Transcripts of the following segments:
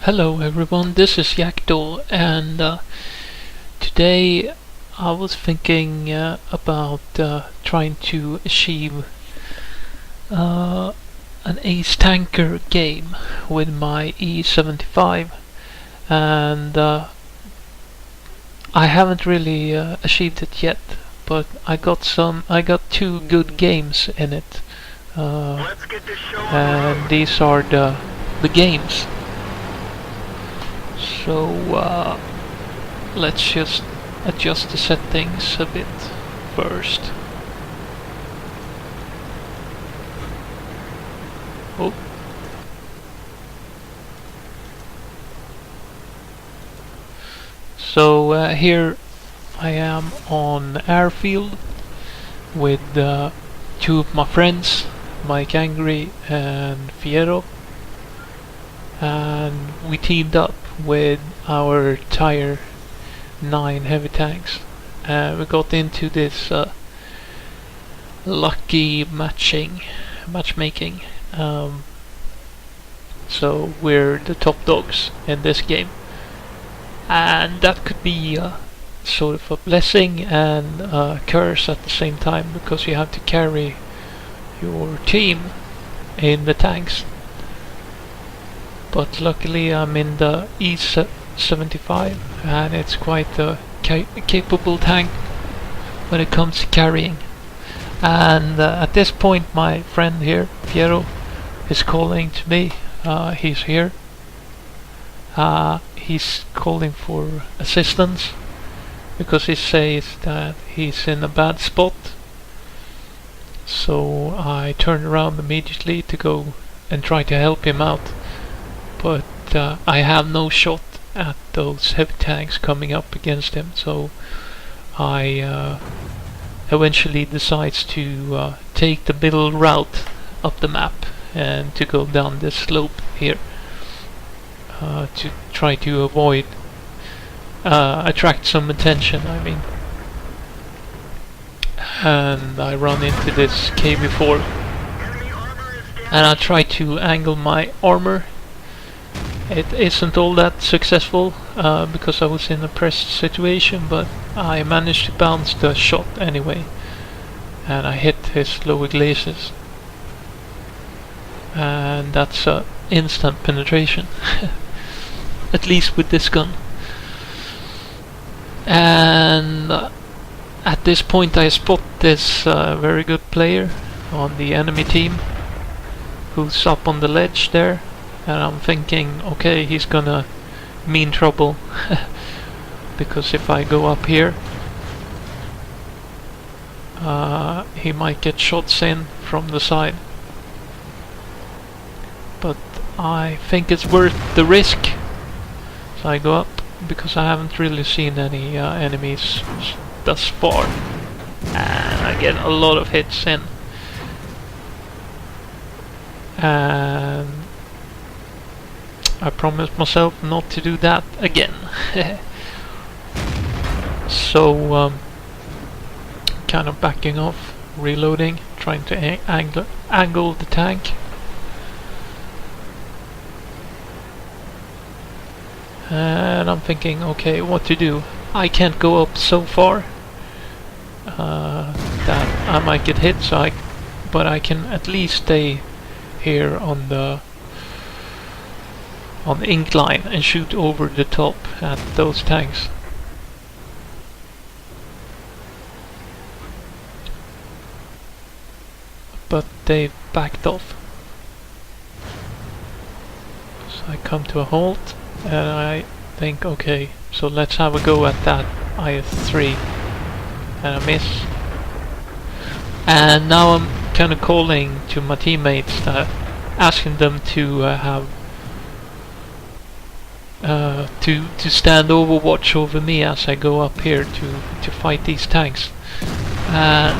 Hello everyone, this is Yakto, and today I was thinking about trying to achieve an ace tanker game with my E-75, and I haven't really achieved it yet, but I got two good games in it, and these are the games. So let's just adjust the settings a bit first. Oh. So here I am on airfield with two of my friends, Mike Angry and Fiero, and we teamed up with our Tier 9 heavy tanks. We got into this lucky matchmaking. So we're the top dogs in this game, and that could be sort of a blessing and a curse at the same time, because you have to carry your team in the tanks. But luckily I'm in the E-75, and it's quite a capable tank when it comes to carrying. And at this point my friend here, Piero, is calling to me. He's here. He's calling for assistance because he says that he's in a bad spot. So I turn around immediately to go and try to help him out. But I have no shot at those heavy tanks coming up against him, so I eventually decides to take the middle route up the map and to go down this slope here to try to avoid attract some attention, I mean. And I run into this KB4 and I try to angle my armor. It isn't all that successful because I was in a pressed situation, but I managed to bounce the shot anyway, and I hit his lower glacis, and that's instant penetration, at least with this gun. And at this point I spot this very good player on the enemy team who's up on the ledge there. And I'm thinking, okay, he's gonna mean trouble because if I go up here, he might get shots in from the side. But I think it's worth the risk, so I go up because I haven't really seen any enemies thus far, and I get a lot of hits in. And I promised myself not to do that again. So kind of backing off, reloading, trying to angle the tank. And I'm thinking, okay, what to do? I can't go up so far that I might get hit, but I can at least stay here on the incline and shoot over the top at those tanks. But they backed off. So I come to a halt and I think, okay, so let's have a go at that IS-3, and I miss. And now I'm kind of calling to my teammates, asking them to have to stand overwatch over me as I go up here to fight these tanks,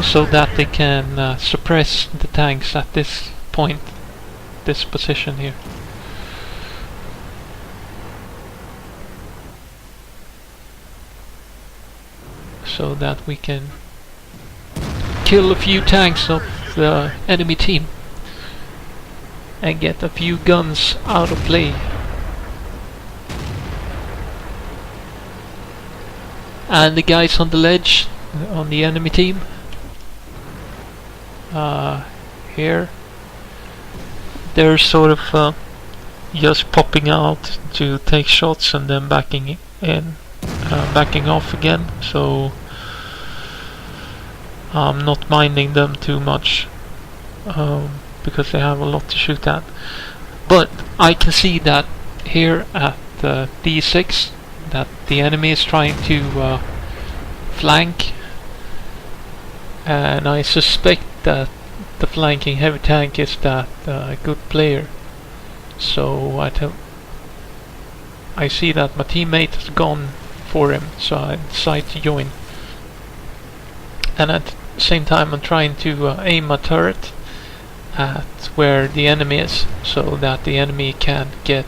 so that they can suppress the tanks at this point, this position here. So that we can kill a few tanks of the enemy team and get a few guns out of play. And the guys on the ledge on the enemy team here, they're sort of just popping out to take shots and then backing in, backing off again, so I'm not minding them too much, because they have a lot to shoot at. But I can see that here at D6 that the enemy is trying to flank, and I suspect that the flanking heavy tank is that good player. So I see that my teammate has gone for him, so I decide to join. And at the same time I'm trying to aim my turret at where the enemy is, so that the enemy can't get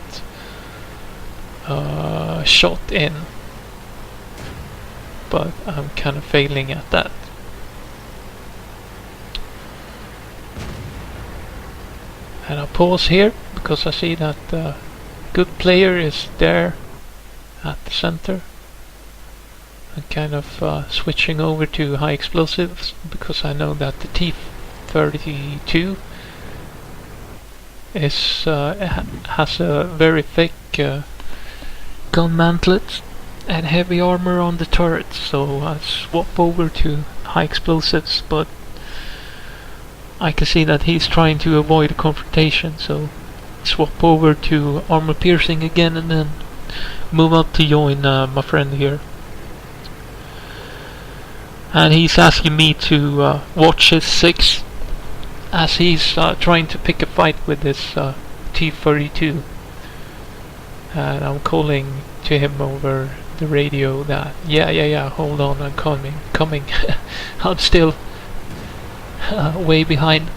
shot in. But I'm kind of failing at that. And I pause here because I see that the good player is there at the center. I'm kind of switching over to high explosives because I know that the T-32 is has a very thick gun mantlet and heavy armor on the turret, so I swap over to high explosives, but I can see that he's trying to avoid a confrontation, so swap over to armor piercing again and then move up to join my friend here. And he's asking me to watch his 6 as he's trying to pick a fight with this T-32, and I'm calling to him over the radio that yeah, hold on, I'm coming I'm still way behind.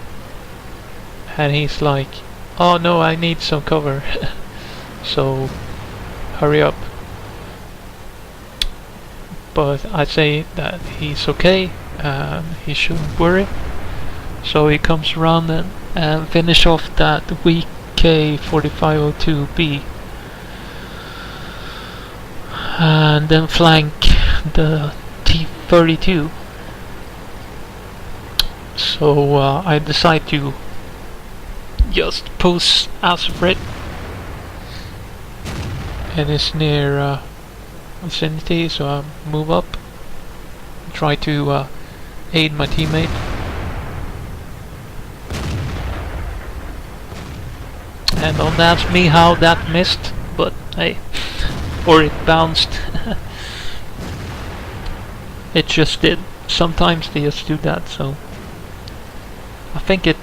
And he's like, oh no, I need some cover so hurry up. But I say that he's okay, he shouldn't worry. So he comes around and finish off that weak K4502B, and then flank the T-32. So I decide to just post aswell in his near vicinity, so I move up, try to aid my teammate. And don't ask me how that missed, but hey, or it bounced. It just did. Sometimes they just do that, so I think it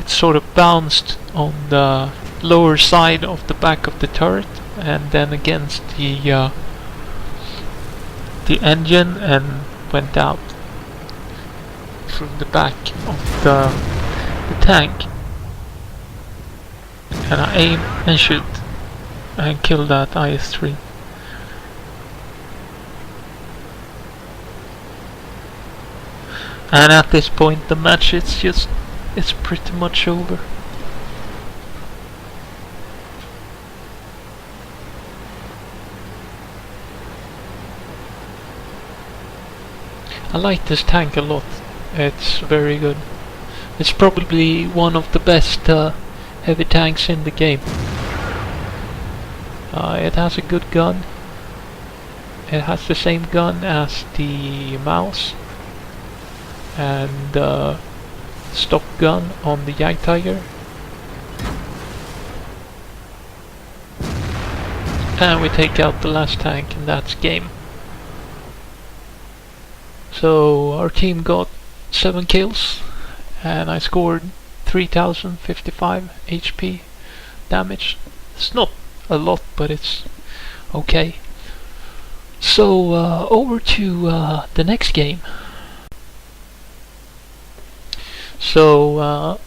sort of bounced on the lower side of the back of the turret and then against the engine and went out through the back of the tank. And I aim and shoot and kill that IS-3. And at this point the match it's pretty much over. I like this tank a lot. It's very good. It's probably one of the best heavy tanks in the game. It has a good gun. It has the same gun as the mouse and stock gun on the Jag Tiger. And we take out the last tank, and that's game. So our team got 7 kills and I scored 3055 HP damage. It's not a lot, but it's okay. So over to the next game. So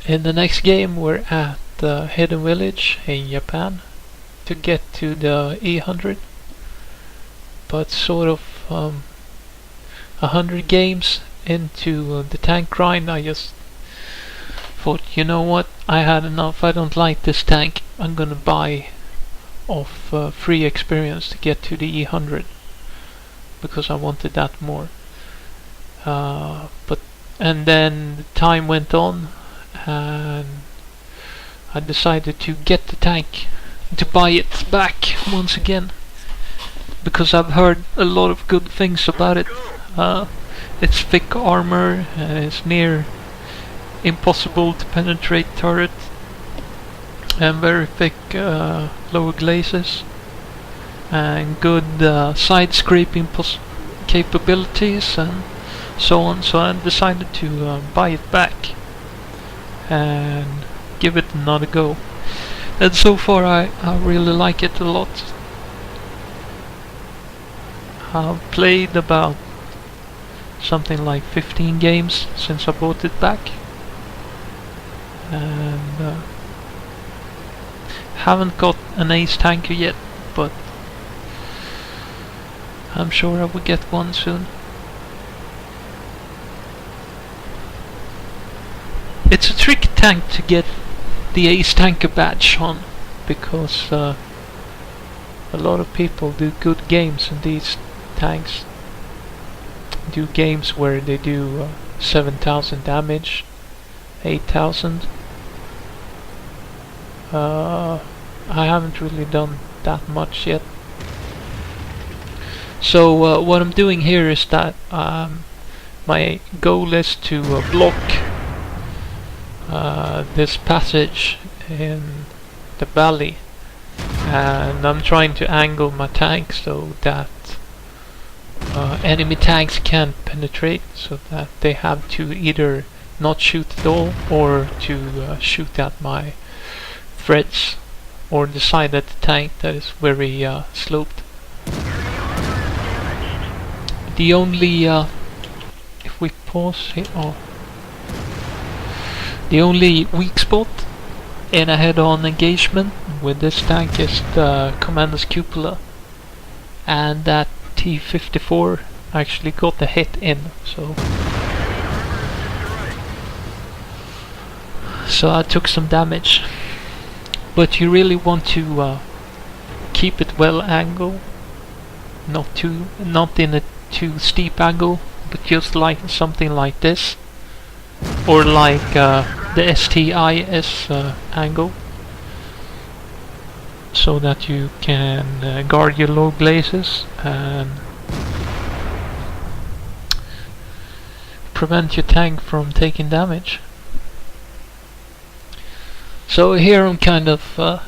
in the next game we're at Hidden Village in Japan to get to the E100, but sort of 100 games into the tank grind I just thought, you know what, I had enough, I don't like this tank, I'm gonna buy off free experience to get to the E100, because I wanted that more. And then time went on, and I decided to get the tank, to buy it back once again, because I've heard a lot of good things about it. It's thick armor, and it's near impossible to penetrate turret, and very thick lower glazes, and good side scraping capabilities, and so on. So I decided to buy it back and give it another go. And so far I really like it a lot. I've played about something like 15 games since I bought it back, and haven't got an ace tanker yet, but I'm sure I will get one soon. It's a tricky tank to get the ace tanker badge on, because a lot of people do good games in these tanks. Do games where they do 7,000 damage, 8,000. I haven't really done that much yet. So what I'm doing here is that my goal is to block this passage in the valley, and I'm trying to angle my tank so that enemy tanks can't penetrate, so that they have to either not shoot at all, or to shoot at my threads, or decide at the tank that is very sloped. The only if we pause here, the only weak spot in a head-on engagement with this tank is the commander's cupola, and that T-54 actually got the hit in, so I took some damage. But you really want to keep it well angled, not in a too steep angle, but just like something like this, or like the STIS angle, so that you can guard your low glazes and prevent your tank from taking damage. So here I'm kind of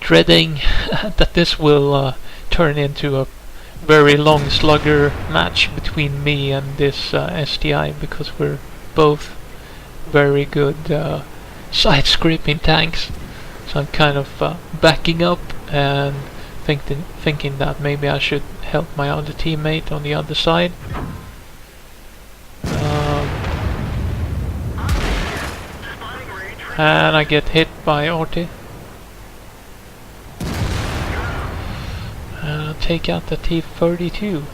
dreading that this will turn into a very long slugger match between me and this STI, because we're both very good side scraping tanks. So I'm kind of backing up and thinking that maybe I should help my other teammate on the other side. And I get hit by Artie. And I'll take out the T-32.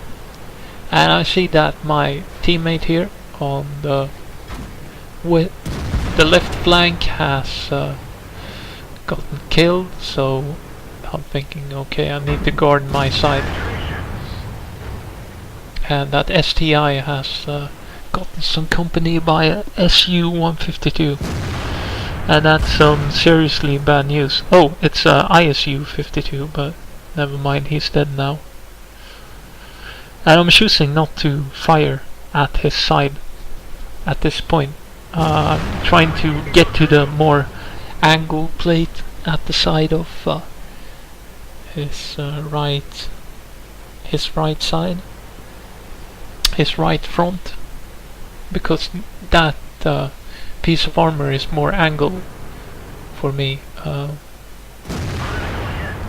And I see that my teammate here on the left flank has gotten killed, so I'm thinking, okay, I need to guard my side. And that STI has gotten some company by a SU-152. And that's some seriously bad news. Oh, it's ISU-52, but never mind, he's dead now. And I'm choosing not to fire at his side at this point. Trying to get to the more angle plate at the side of his right side, his right front, because that piece of armor is more angled for me.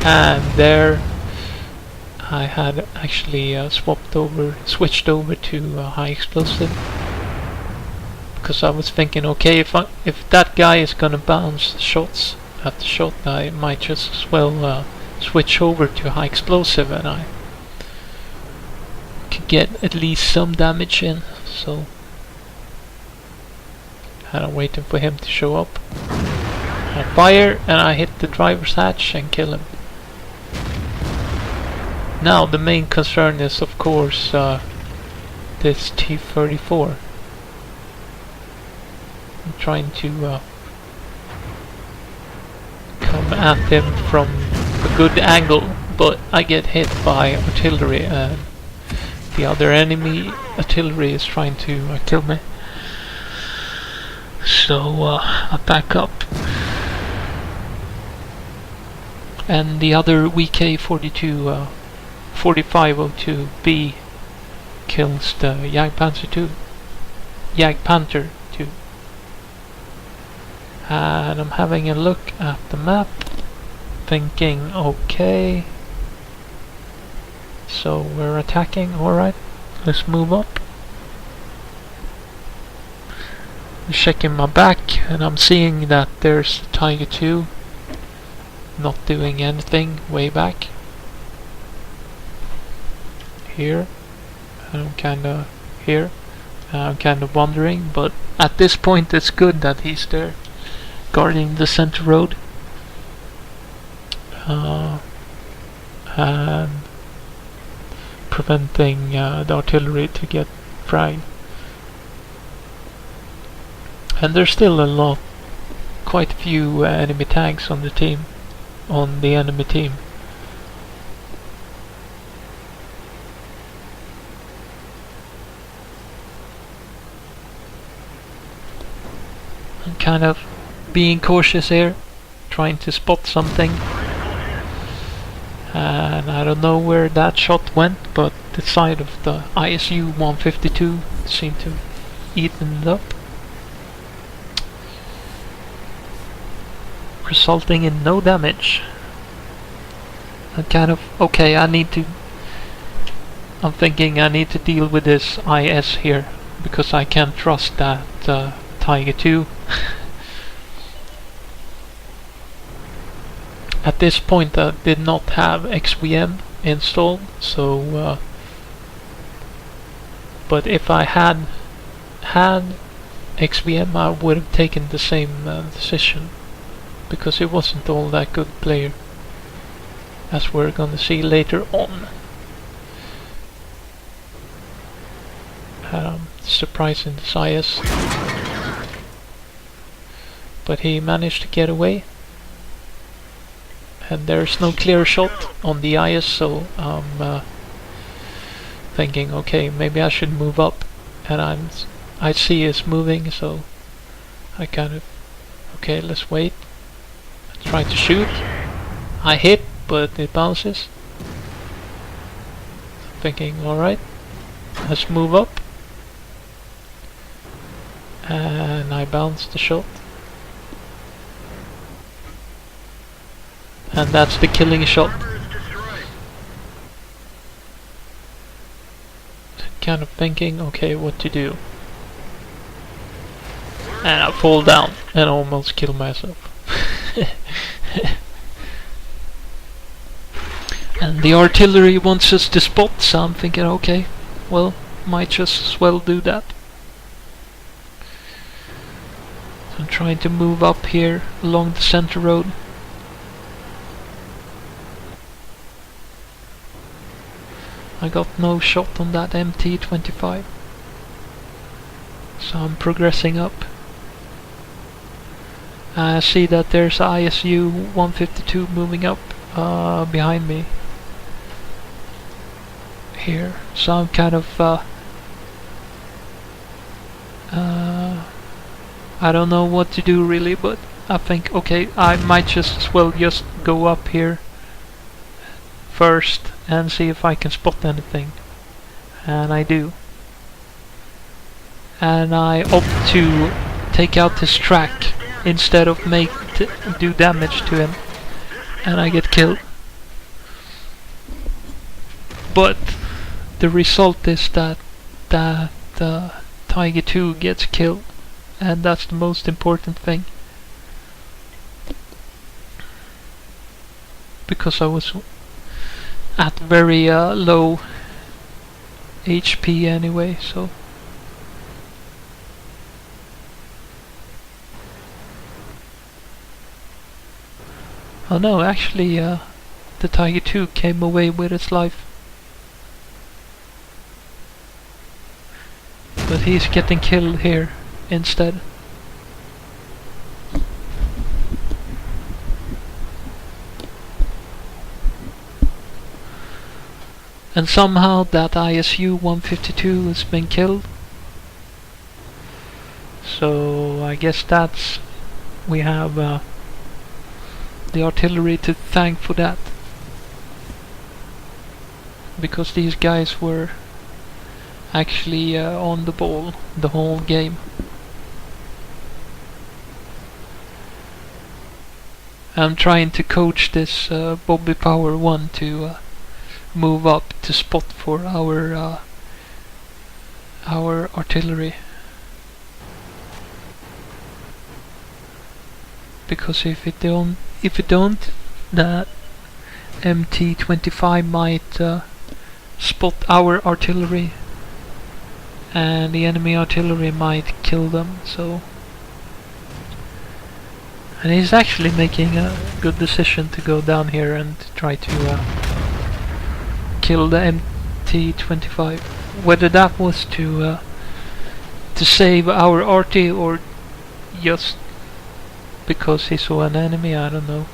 And there I had actually switched over to high explosive, because I was thinking, okay, if that guy is gonna bounce shots at the shot, I might just as well switch over to high explosive, and I could get at least some damage in. So, and I'm waiting for him to show up. I fire, and I hit the driver's hatch and kill him. Now the main concern is of course this T-34. I'm trying to come at him from a good angle, but I get hit by artillery and the other enemy artillery is trying to kill me. So I back up. And the other VK-42 4502B kills the Jagdpanther 2. And I'm having a look at the map, thinking, okay, so we're attacking, alright, let's move up. I'm checking my back and I'm seeing that there's Tiger 2 not doing anything way back here, and I'm kinda here, and I'm kinda wondering, but at this point it's good that he's there guarding the center road and preventing the artillery to get fragged. And there's still quite a few enemy tanks on the enemy team. I'm kind of being cautious here, trying to spot something, and I don't know where that shot went, but the side of the ISU 152 seemed to have eaten it up, resulting in no damage. I'm kind of okay. I'm thinking I need to deal with this IS here because I can't trust that Tiger 2. At this point I did not have XVM installed, so but if I had XVM I would have taken the same decision, because it wasn't all that good player, as we're gonna see later on. Surprising this IS, but he managed to get away. And there's no clear shot on the IS, so I'm thinking, okay, maybe I should move up. And I see it's moving, so I kind of, okay, let's wait. I try to shoot. I hit, but it bounces. Thinking, alright, let's move up. And I bounce the shot. And that's the killing shot. Kind of thinking, okay, what to do. And I fall down and almost kill myself. And the artillery wants us to spot, so I'm thinking, okay, well, might just as well do that. So I'm trying to move up here along the center road. I got no shot on that MT-25, so I'm progressing up. I see that there's ISU 152 moving up behind me here, so I'm kind of I don't know what to do really, but I think, okay, I might just as well just go up here first and see if I can spot anything. And I do. And I opt to take out his track instead of do damage to him. And I get killed. But the result is that Tiger 2 gets killed. And that's the most important thing. Because I was at very low HP anyway, so oh no, actually the Tiger 2 came away with its life. But he's getting killed here instead. And somehow that ISU 152 has been killed. So I guess that's... we have the artillery to thank for that. Because these guys were actually on the ball the whole game. I'm trying to coach this Bobby Power 1 to move up to spot for our artillery. Because if it don't, that MT-25 might spot our artillery, and the enemy artillery might kill them. So, and he's actually making a good decision to go down here and try to kill the MT-25. Whether that was to save our arty or just because he saw an enemy, I don't know.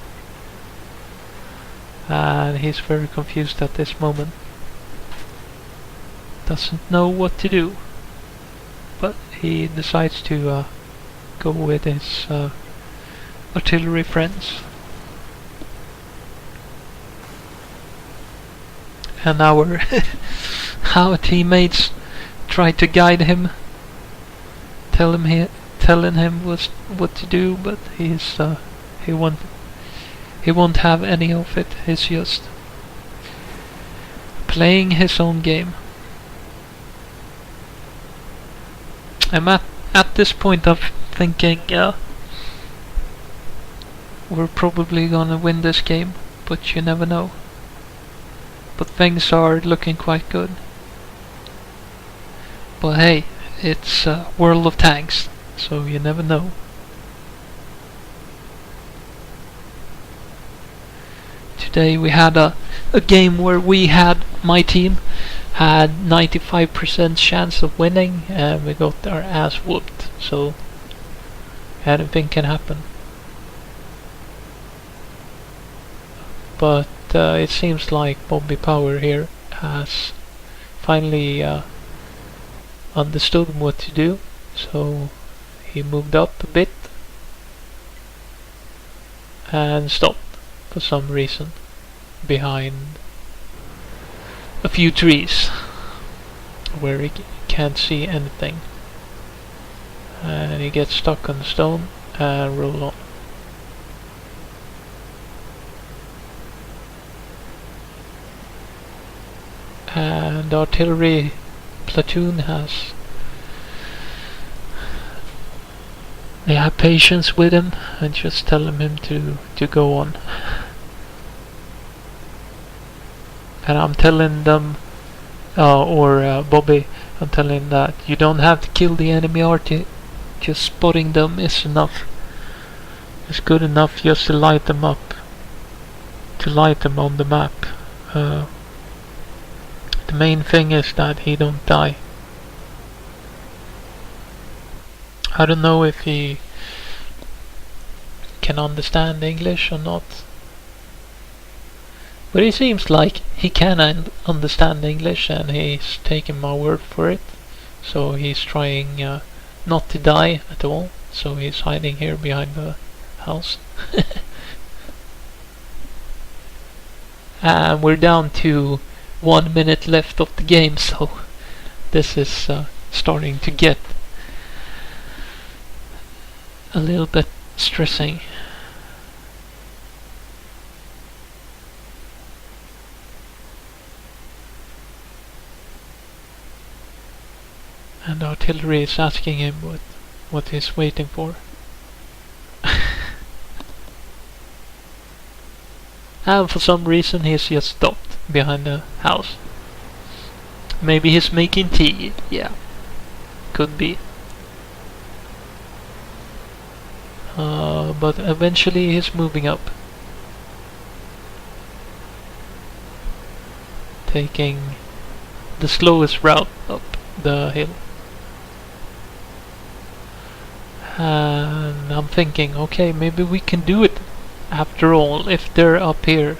And he's very confused at this moment. Doesn't know what to do. But he decides to go with his artillery friends. And our teammates try to guide him, telling him what to do, but he won't have any of it. He's just playing his own game. I'm at this point of thinking, we're probably gonna win this game, but you never know. But things are looking quite good. But hey, it's World of Tanks, so you never know. Today we had a game where my team had 95% chance of winning, and we got our ass whooped. So anything can happen. But it seems like Bobby Power here has finally understood what to do, so he moved up a bit and stopped for some reason behind a few trees where he can't see anything, and he gets stuck on the stone and roll on. And the artillery platoon they have patience with him and just telling him to go on. And I'm telling them, Bobby, I'm telling that you don't have to kill the enemy arty, just spotting them is enough. It's good enough just to light them up, to light them on the map. The main thing is that he don't die. I don't know if he can understand English or not, but it seems like he can understand English, and he's taking my word for it. So he's trying not to die at all, so he's hiding here behind the house. And we're down to 1 minute left of the game, so this is starting to get a little bit stressing. And the artillery is asking him what he's waiting for. And for some reason he's just stopped behind the house. Maybe he's making tea. Yeah, could be. But eventually he's moving up, taking the slowest route up the hill. And I'm thinking, okay, maybe we can do it after all if they're up here.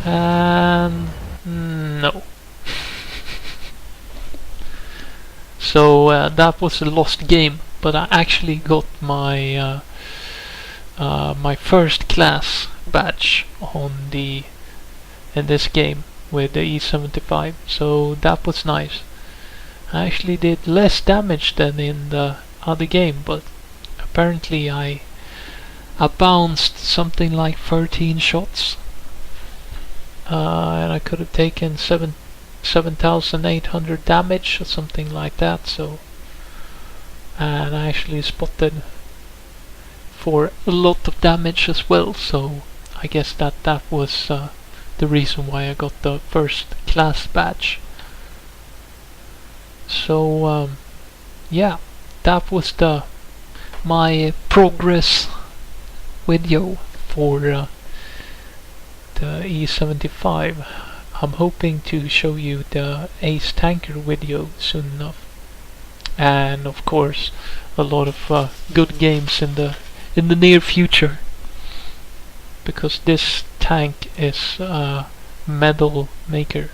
And no. So that was a lost game, but I actually got my my first class badge in this game with the E-75, so that was nice. I actually did less damage than in the other game, but apparently I bounced something like 13 shots, and I could have taken 7,800 damage or something like that. So, and I actually spotted for a lot of damage as well. So I guess that was the reason why I got the first class badge. So yeah, that was my progress video for the E-75. I'm hoping to show you the Ace Tanker video soon enough, and of course a lot of good games in the near future, because this tank is a medal maker.